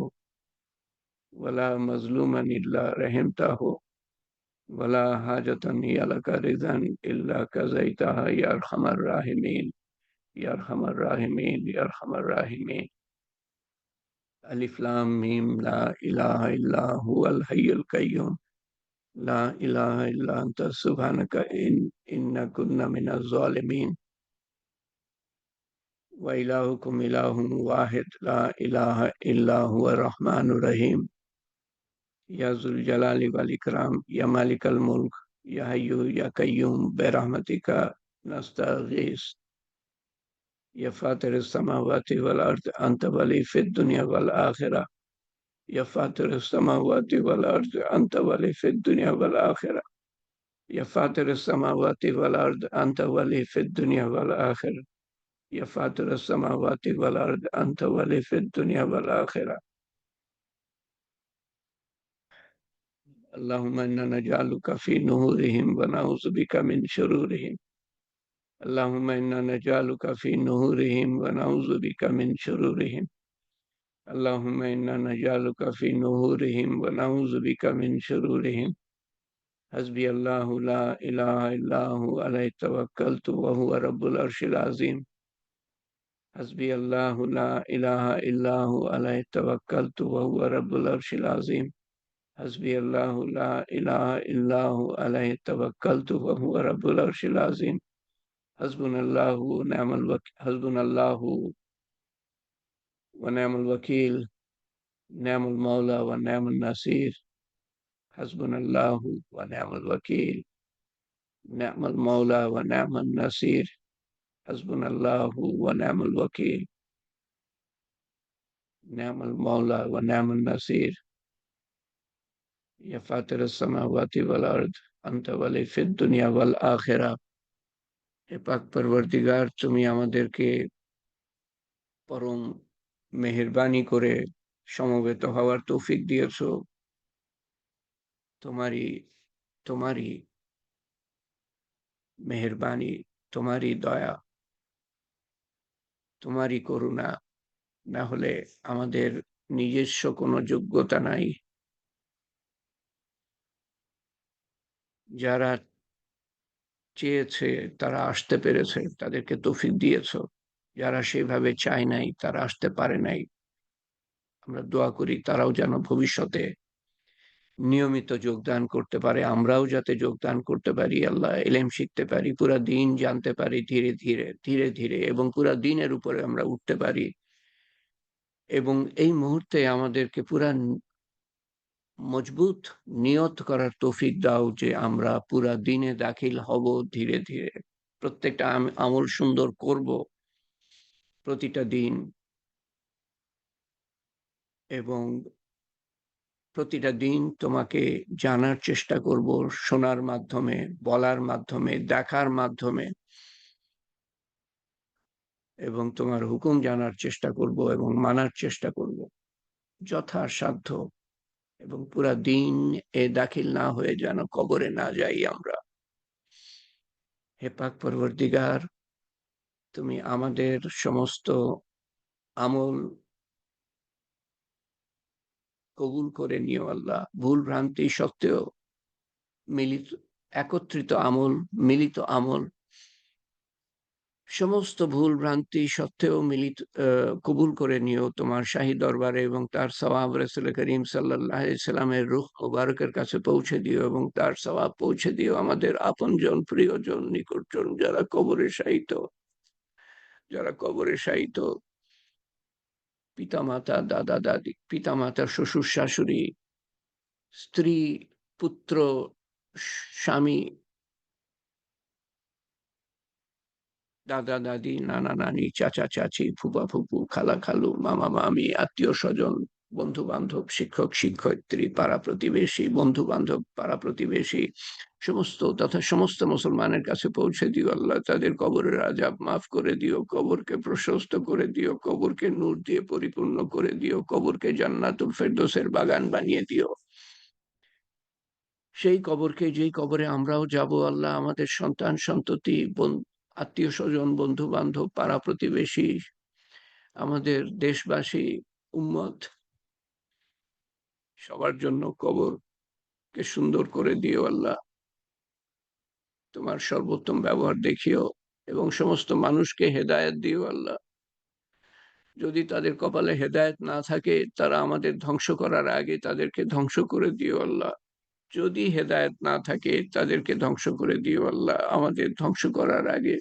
ওয়া লা মাজলুমান ইল্লা রাহিমতাহু ওয়া লা হাজাতান হিয়া লাকা রিদান ইল্লা কাযাইতাহা ইয়া আরহামার রাহিমিন। ইয়া আরহামার রাহিমিন, ইয়া আরহামার রাহিমিন। আলিফ লাম মিম। লা ইলাহা ইল্লা হুয়াল হাইয়ুল কাইয়্যুম। লা ইলাহা ইল্লা আনতা সুবহানাকা ইন্না কুন্না মিনাজ জালিমিন। ওয়া ইলাহুকুম ইলাহুন ওয়াহিদ। লা ইলাহা ইল্লা হুয়ার রহমানুর রহিম। ইয়া যুল জালালি ওয়াল ইকরাম। ইয়া মালিকাল মুলক। ইয়া হাইয়্যু ইয়া কাইয়্যুম বিরহমাতিকা নাস্তাগীস। ইয়া ফাতিরিস সামাওয়াতি ওয়াল আরদ আনতা ওয়ালি ফিদ দুনিয়া ওয়াল আখিরাহ। ইয়া ফাতিরিস সামাওয়াতি ওয়াল আরদ আনতা ওয়ালি ফিদ দুনিয়া ওয়াল আখিরাহ। ইয়া ফাতিরিস সামাওয়াতি ওয়াল আরদ আনতা ওয়ালি ফিদ দুনিয়া ওয়াল আখিরাহ। ইয়া ফাতিরিস সামাওয়াতি ওয়াল আরদ আনতা ওয়ালি ফিদ দুনিয়া ওয়াল আখিরাহ। আল্লাহুম্মা ইন্না নাজআলুকা ফি নুহুরিহিম ওয়া নাউযু বিকা মিন শুরুরিহিম। আল্লাহুম্মা ইন্না নাজআলুকা ফি নুহুরিহিম ওয়া নাউযু বিকা মিন শুরুরিহিম। আল্লাহুম্মা ইন্না নাজআলুকা ফি নুহুরিহিম ওয়া নাউযু বিকা মিন শুরুরিহিম। হাসবিয়াল্লাহু লা ইলাহা ইল্লা হু আলাইহি তাওয়াক্কালতু ওয়া হুয়া রাব্বুল আরশিল আযীম। হাসবিয়াল্লাহু লা ইলাহা ইল্লা হু আলাইহি তাওয়াক্কালতু ওয়া হুয়া রাব্বুল আরশিল আযীম। হাসবিয়াল্লাহু লা ইলাহা ইল্লা হু আলাইহি তাওয়াক্কালতু ওয়া হুয়া রাব্বুল আরশিল আযীম। হাসবুনাল্লাহু ওয়া নি'মাল ওয়াকিল। হাসবুনাল্লাহু ওয়া নি'মাল ওয়াকিল। নি'মাল মাওলা ওয়া নি'মান নাসির। হাসবুনাল্লাহু ওয়া নি'মাল ওয়াকিল। নি'মাল মাওলা ওয়া নি'মান নাসির। হাসবুনাল্লাহু ওয়া নি'মাল ওয়াকিল। নি'মাল মাওলা ওয়া নি'মান নাসির। ইয়া ফাতিরাস সামাওয়াতি ওয়াল আরদ আনতা ওয়ালি ফিদ দুনিয়া ওয়াল আখিরাহ। হে পাক পরবর্তীগার, তুমি আমাদেরকে পরম মেহেরবানি করে সমবেত হওয়ার তৌফিক দিয়েছো। তোমারই তোমারই মেহেরবানি, তোমারই দয়া, তোমারই করুণা। না হলে আমাদের নিজস্ব কোনো যোগ্যতা নাই। যারা চেয়েছে তারা আসতে পেরেছে, তাদেরকে তৌফিক দিয়েছো। যারা সেভাবে চায় নাই, তারা আসতে পারে নাই। আমরা দোয়া করি তারাও যেন ভবিষ্যতে নিয়মিত যোগদান করতে পারে, আমরাও যাতে যোগদান করতে পারি। আল্লাহ, ইলম শিখতে পারি, পুরা দিন জানতে পারি ধীরে ধীরে ধীরে ধীরে, এবং পুরা দিনের উপরে আমরা উঠতে পারি। এবং এই মুহূর্তে আমাদেরকে পুরা মজবুত নিয়ত করার তৌফিক দাও যে আমরা পুরা দিনে দাখিল হব ধীরে ধীরে। প্রত্যেকটা আমল সুন্দর করব প্রতিটা দিন, এবং প্রতিটা দিন তোমাকে জানার চেষ্টা করব, শোনার মাধ্যমে, বলার মাধ্যমে, দেখার মাধ্যমে, এবং তোমার হুকুম জানার চেষ্টা করব এবং মানার চেষ্টা করব যথাসাধ্য। এবং পুরা দিন এ দাখিল না হয়ে যেন কবরে না যাই আমরা। হে পাক পরবর্তীগার, তুমি আমাদের সমস্ত আমল কবুল করে নিও আল্লাহ। ভুল ভ্রান্তি সত্ত্বেও মিলিত একত্রিত আমল, মিলিত আমল, সমস্ত ভুল ভ্রান্তি সত্ত্বেও মিলিত কবুল করে নিও তোমার শাহী দরবারে, এবং তার সওয়াব রাসূল করিম সাল্লাল্লাহু আলাইহি সাল্লামের রূহ মুবারকের কাছে পৌঁছে দিও, এবং তার সওয়াব পৌঁছে দিও আমাদের আপনজন, প্রিয়জন, নিকটজন যারা কবরে শায়িত, পিতামাতা, দাদা-দাদি, পিতামাতা, শ্বশুর-শাশুড়ি, স্ত্রী, পুত্র, স্বামী, দাদা-দাদি, নানা-নানি, চাচা-চাচী, ফুপা-ফুপু, খালা-খালু, মামা-মামী, আত্মীয়-স্বজন, বন্ধু-বান্ধব, শিক্ষক-শিক্ষয়িত্রী, পাড়া-প্রতিবেশী, বন্ধু-বান্ধব, পাড়া-প্রতিবেশী, সমস্ত মুসলমানের কাছে পৌঁছে দিও আল্লাহ। তাদের কবরের আযাব মাফ করে দিও, কবরকে প্রশস্ত করে দিও, কবরকে নূর দিয়ে পরিপূর্ণ করে দিও, কবরকে জান্নাতুল ফেরদৌসের বাগান বানিয়ে দিও। সেই কবরকে, যেই কবরে আমরাও যাব আল্লাহ, আমাদের সন্তান সন্ততি, আত্মীয় স্বজন, বন্ধু বান্ধব, পাড়া প্রতিবেশী, আমাদের দেশবাসী, উম্মত, সবার জন্য কবরকে সুন্দর করে দিও আল্লাহ। তোমার সর্বোত্তম ব্যবহার দেখিও, এবং সমস্ত মানুষকে হেদায়েত দিও আল্লাহ। যদি তাদের কপালে হেদায়েত না থাকে, তারা আমাদের ধ্বংস করার আগে তাদেরকে ধ্বংস করে দিও আল্লাহ। যদি হেদায়েত না থাকে, তাদেরকে ধ্বংস করে দিও আল্লাহ আমাদের ধ্বংস করার আগে।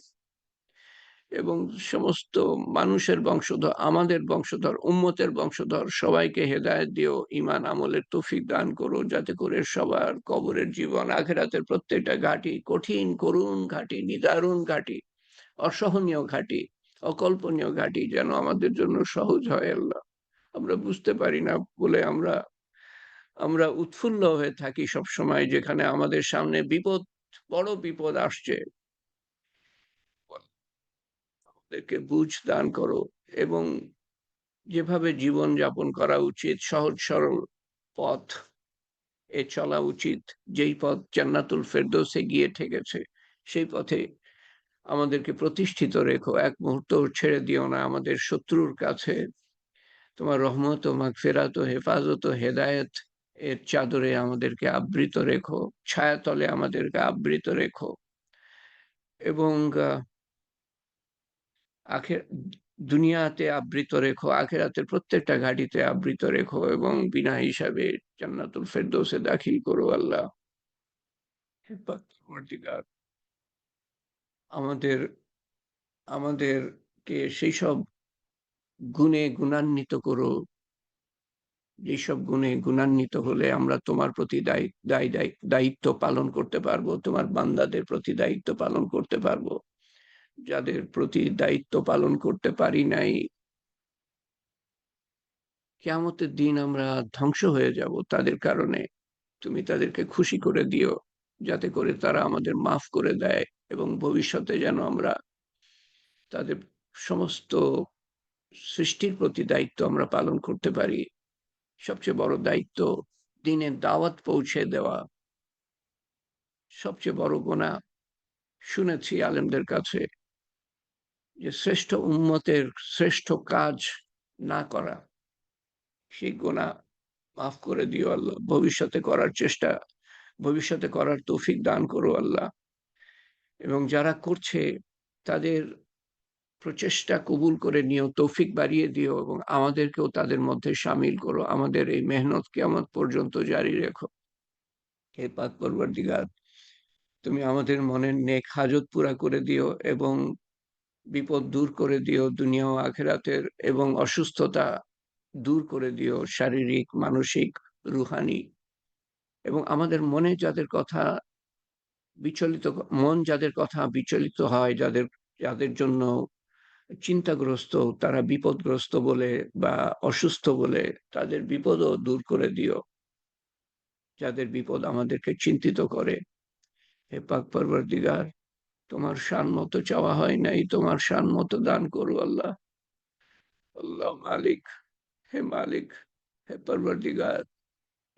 এবং সমস্ত মানুষের বংশধর, আমাদের বংশধর, উম্মতের বংশধর সবাইকে হেদায়েত দিও, ঈমান আমলের তৌফিক দান করো, যাতে করে সবার কবরের জীবন, আখিরাতের প্রত্যেকটা ঘাটি, কঠিন করুণ ঘাটি, নিদারুণ ঘাটি, অসহনীয় ঘাটি, অকল্পনীয় ঘাটি যেন আমাদের জন্য সহজ হয় আল্লাহ। আমরা বুঝতে পারি না বলে আমরা আমরা উৎফুল্ল হয়ে থাকি সব সময়, যেখানে আমাদের সামনে বিপদ, বড় বিপদ আসছে। আমাদেরকে বুঝ দান করো, এবং যেভাবে জীবন যাপন করা উচিত, সহজ সরল পথ এ চলা উচিত, যেই পথ জান্নাতুল ফেরদৌসে গিয়ে ঠেকেছে, সেই পথে আমাদেরকে প্রতিষ্ঠিত রেখো। এক মুহূর্ত ছেড়ে দিও না আমাদের শত্রুর কাছে। তোমার রহমত ও মাগফিরাত ও হেফাজত ও হেদায়েত এর চাদরে আমাদেরকে আবৃত রেখো, ছায়াতলে আমাদেরকে আবৃত রেখো, এবং আখের দুনিয়াতে আবৃত রেখো, আখেরাতের প্রত্যেকটা ঘাটিতে আবৃত রেখো, এবং বিনা হিসাবে জান্নাতুল ফেরদৌসে দাখিল করো আল্লাহ। হে পরওয়ারদিগার, আমাদের আমাদেরকে সেই সব গুণে গুণান্বিত করো, যেসব গুণে গুণান্বিত হলে আমরা তোমার প্রতি দায়িত্ব পালন করতে পারবো, তোমার বান্দাদের প্রতি দায়িত্ব পালন করতে পারবো। যাদের প্রতি দায়িত্ব পালন করতে পারি নাই, কিয়ামতের দিন আমরা ধ্বংস হয়ে যাব তাদের কারণে। তুমি তাদেরকে খুশি করে দিও, যাতে করে তারা আমাদের মাফ করে দেয়, এবং ভবিষ্যতে যেন আমরা তাদের সমস্ত সৃষ্টির প্রতি দায়িত্ব আমরা পালন করতে পারি। সবচেয়ে বড় দায়িত্ব দ্বীনের দাওয়াত পৌঁছে দেওয়া। সবচেয়ে বড় গুনাহ, শুনেছি আলেমদের কাছে, যে শ্রেষ্ঠ উম্মতের শ্রেষ্ঠ কাজ না করা। সেই গুনাহ মাফ করে দিও আল্লাহ। ভবিষ্যতে করার তৌফিক দান করো আল্লাহ। এবং যারা করছে, তাদের প্রচেষ্টা কবুল করে নিও, তৌফিক বাড়িয়ে দিও, এবং আমাদেরকেও তাদের মধ্যে শামিল করো। আমাদের এই মেহনত কিয়ামত পর্যন্ত জারি রেখো। হে পাক পরওয়ারদিগার, তুমি আমাদের মনের নেক হাজত পুরা করে দিও, এবং বিপদ দূর করে দিও দুনিয়া ও আখিরাতের, এবং অসুস্থতা দূর করে দিও, শারীরিক, মানসিক, রুহানি। এবং আমাদের মনে যাদের কথা বিচলিত, মন যাদের কথা বিচলিত হয়, যাদের জন্য চিন্তাগ্রস্ত, তারা বিপদগ্রস্ত বলে বা অসুস্থ বলে, তাদের বিপদও দূর করে দিও। যাদের বিপদ আমাদেরকে চিন্তিত করে, হে পাক পরওয়ারদিগার, তোমার শান মতো চাওয়া হয় নাই, তোমার শান মতো দান করো আল্লাহ। আল্লাহ মালিক, হে মালিক, হে পরওয়ারদিগার,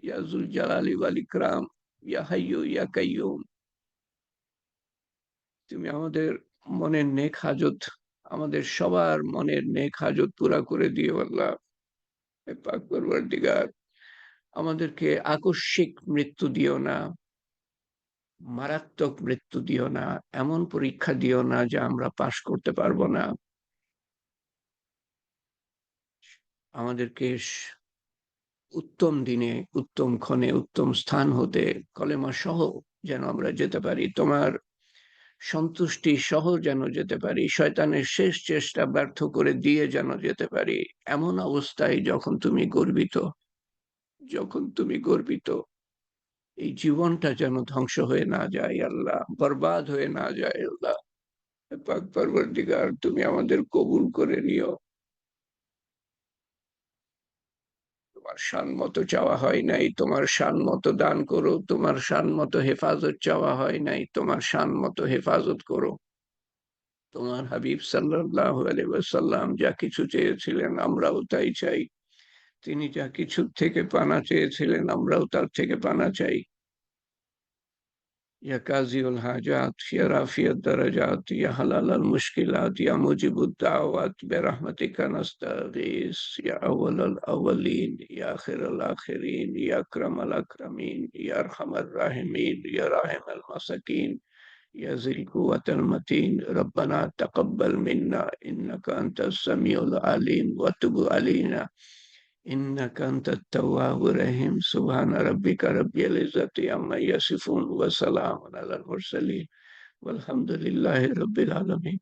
ইয়া যুল জালালি ওয়াল ইকরাম, ইয়া হাইয়্যু ইয়া কাইয়্যুম, তুমি আমাদের মনের নেক হাজত আমাদের সবার মনের নেক হাজত পুরা করে দিও আল্লাহ। হে পাক পরওয়ারদিগার, আমাদেরকে আকস্মিক মৃত্যু দিও না, মারাত্মক মৃত্যু দিও না, এমন পরীক্ষা দিও না যে আমরা পাশ করতে পারবো না। আমাদেরকে উত্তম দিনে, উত্তম ক্ষণে, উত্তম স্থান হতে কলেমা সহ যেন আমরা যেতে পারি, তোমার সন্তুষ্টি সহ যেন যেতে পারি, শয়তানের শেষ চেষ্টা ব্যর্থ করে দিয়ে যেন যেতে পারি, এমন অবস্থায় যখন তুমি গর্বিত, এই জীবনটা যেন ধ্বংস হয়ে না যায় আল্লাহ, বরবাদ হয়ে না যায় আল্লাহ। পাক পরবর্তীকার, তুমি আমাদের কবুল করে নিও। তোমার শান মতো চাওয়া হয় নাই, তোমার শান মতো দান করো, তোমার শান মতো হেফাজত চাওয়া হয় নাই, তোমার শান মতো হেফাজত করো। তোমার হাবিব সাল্লাল্লাহু আলাইহি ওয়াসাল্লাম যা কিছু চেয়েছিলেন আমরাও তাই চাই, তিনি যা কিছু থেকে পানা চেয়েছিলেন আমরাও তার থেকে পানা চাই। يا قاضي الحاجات يا رافع الدرجات يا حلال المشكلات يا مجيب الدعوات برحمتك نستغيث يا أول الأولين يا آخر الآخرين يا أكرم الأكرمين يا أرحم الراحمين يا راحم المساكين يا ذي القوة المتين ربنا تقبل منا إنك أنت السميع العليم وتب علينا إنك أنت التواب الرحيم سبحان ربك رب العزة عما يصفون وسلام على المرسلين والحمد لله رب العالمين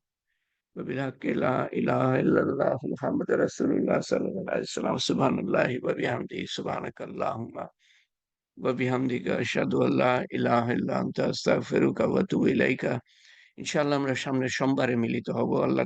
وبالحق لا إله إلا الله محمد رسول الله صلى الله عليه وسلم سبحان الله وبحمده سبحانك اللهم وبحمدك أشهد أن لا إله إلا أنت أستغفرك وأتوب إليك ইনশাআল্লাহ আমরা সামনের সোমবারে মিলিত হব। আল্লাহ